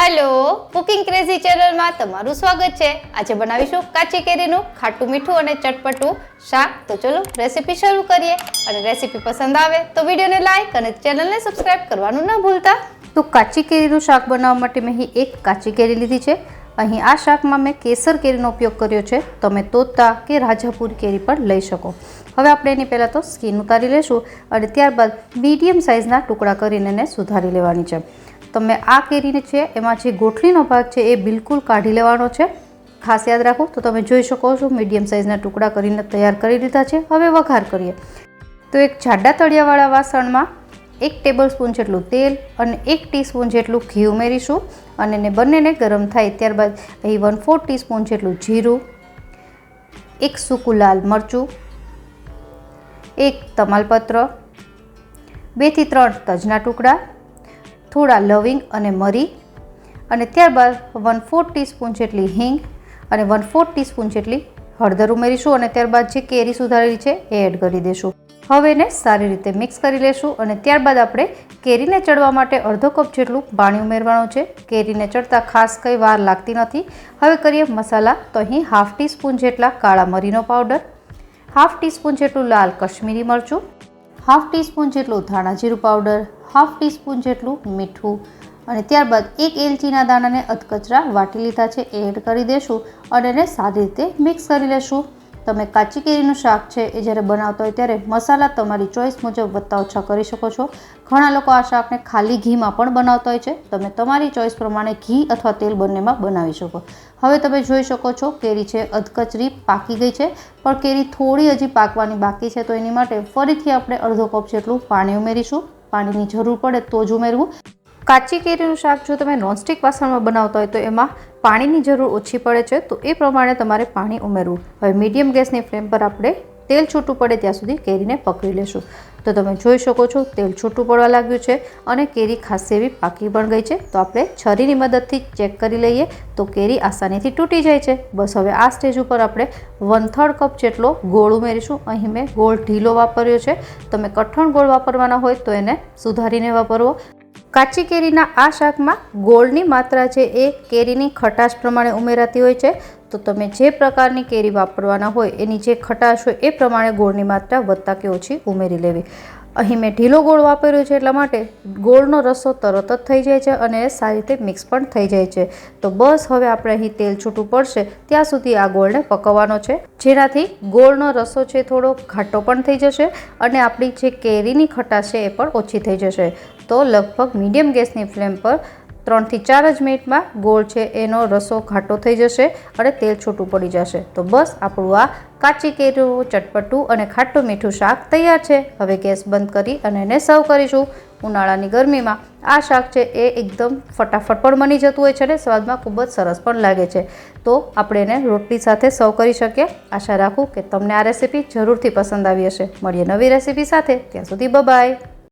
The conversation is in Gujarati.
હેલો, કુકિંગ ક્રેઝી ચેનલમાં તમારું સ્વાગત છે। આજે બનાવીશું કાચી કેરીનું ખાટું મીઠું અને ચટપટું શાક। તો ચલો રેસીપી શરૂ કરીએ અને રેસીપી પસંદ આવે તો વિડીયોને લાઈક અને ચેનલને સબસ્ક્રાઇબ કરવાનું ન ભૂલતા। તો કાચી કેરીનું શાક બનાવવા માટે મેં અહીં એક કાચી કેરી લીધી છે। અહીં આ શાકમાં મેં કેસર કેરીનો ઉપયોગ કર્યો છે। તમે તોતા કે રાજાપુરી કેરી પણ લઈ શકો। હવે આપણે એની પહેલાં તો સ્કીન ઉતારી લઈશું અને ત્યારબાદ મીડિયમ સાઇઝના ટુકડા કરીને એને સુધારી લેવાની છે। તમે આ કેરીને છે એમાં જે ગોઠલીનો ભાગ છે એ બિલકુલ કાઢી લેવાનો છે, ખાસ યાદ રાખો। તો તમે જોઈ શકો છો મીડિયમ સાઇઝના ટુકડા કરીને તૈયાર કરી લીધા છે। હવે વઘાર કરીએ। તો એક જાડા તળિયાવાળા વાસણમાં 1 ટેબલસ્પૂન જેટલું તેલ અને 1 ટીસ્પૂન જેટલું ઘી ઉમેરીશું અને એને બંનેને ગરમ થાય ત્યારબાદ અહીં 1/4 ટીસ્પૂન જેટલું જીરું, 1 સૂકું લાલ મરચું, 1 તમાલપત્ર, 2 થી 3 તજના ટુકડા, થોડા લવિંગ અને મરી અને ત્યારબાદ 1/4 ટીસ્પૂન જેટલી હિંગ અને 1/4 ટીસ્પૂન જેટલી હળદર ઉમેરીશું અને ત્યારબાદ જે કેરી સુધારેલી છે એ એડ કરી દઈશું। હવે એને સારી રીતે મિક્સ કરી લેશું અને ત્યારબાદ આપણે કેરીને ચડવા માટે અડધો કપ જેટલું પાણી ઉમેરવાનું છે। કેરીને ચડતા ખાસ કંઈ વાર લાગતી નથી। હવે કરીએ મસાલા। તો અહીં 1/2 ટીસ્પૂન જેટલા કાળા મરીનો પાવડર, 1/2 ટીસ્પૂન જેટલું લાલ કશ્મીરી મરચું, 1/2 ટીસ્પૂન જેટલું ધાણા જીરું પાવડર, 1/2 ટીસ્પૂન જેટલું મીઠું અને ત્યારબાદ 1 એલચીના દાણાને અધકચરા વાટી લીધા છે એ એડ કરી દઈશું અને એને સારી રીતે મિક્સ કરી લેશું। તમે કાચી કેરીનું શાક છે એ જ્યારે બનાવતા હોય ત્યારે મસાલા તમારી ચોઈસ મુજબ વધતા ઓછા કરી શકો છો। ઘણા લોકો આ શાકને ખાલી ઘીમાં પણ બનાવતા હોય છે। તમે તમારી ચોઈસ પ્રમાણે ઘી અથવા તેલ બંનેમાં બનાવી શકો। હવે તમે જોઈ શકો છો કેરી છે અધકચરી પાકી ગઈ છે, પણ કેરી થોડી હજી પાકવાની બાકી છે। તો એની માટે ફરીથી આપણે અડધો કપ જેટલું પાણી ઉમેરીશું। પાણીની જરૂર પડે તો જ ઉમેરવું। કાચી કેરીનું શાક જો તમે નોનસ્ટિક વાસણમાં બનાવતા હોય તો એમાં પાણીની જરૂર ઓછી પડે છે, તો એ પ્રમાણે તમારે પાણી ઉમેરવું। હવે મીડિયમ ગેસની ફ્લેમ પર આપણે તેલ છૂટું પડે ત્યાં સુધી કેરીને પકવી લેશું। તો તમે જોઈ શકો છો તેલ છૂટું પડવા લાગ્યું છે અને કેરી ખાસી એવી પાકી પણ ગઈ છે। તો આપણે છરીની મદદથી ચેક કરી લઈએ તો કેરી આસાનીથી તૂટી જાય છે। બસ હવે આ સ્ટેજ ઉપર આપણે 1/3 કપ જેટલો ગોળ ઉમેરીશું। અહીં મેં ગોળ ઢીલો વાપર્યો છે। તમે કઠણ ગોળ વાપરવાના હોય તો એને સુધારીને વાપરવો। કાચી કેરીના આ શાકમાં ગોળની માત્રા છે એ કેરીની ખટાશ પ્રમાણે ઉમેરાતી હોય છે। તો તમે જે પ્રકારની કેરી વાપરવાના હોય એની જે ખટાશ હોય એ પ્રમાણે ગોળની માત્રા વધતા કે ઓછી ઉમેરી લેવી। અહીં મેં ઢીલો ગોળ વાપર્યો છે એટલા માટે ગોળનો રસો તરત જ થઈ જાય છે અને એ સારી રીતે મિક્સ પણ થઈ જાય છે। તો બસ હવે આપણે અહીં તેલ છૂટું પડશે ત્યાં સુધી આ ગોળને પકવવાનો છે, જેનાથી ગોળનો રસો છે થોડો ઘાટો પણ થઈ જશે અને આપણી જે કેરીની ખટાશ છે એ પણ ઓછી થઈ જશે। તો લગભગ મીડિયમ ગેસની ફ્લેમ પર 3 થી 4 જ મિનિટમાં ગોળ છે એનો રસો ઘાટો થઈ જશે અને તેલ છૂટું પડી જશે। તો બસ આપણું આ કાચી કેરીનું ચટપટું અને ખાટું મીઠું શાક તૈયાર છે। હવે ગેસ બંધ કરી અને એને સર્વ કરીશું। ઉનાળાની ગરમીમાં આ શાક છે એ એકદમ ફટાફટ પણ બની જતું હોય છે અને સ્વાદમાં ખૂબ જ સરસ પણ લાગે છે। તો આપણે એને રોટલી સાથે સર્વ કરી શકીએ। આશા રાખું કે તમને આ રેસીપી જરૂરથી પસંદ આવી હશે। મળીએ નવી રેસીપી સાથે, ત્યાં સુધી બાય બાય।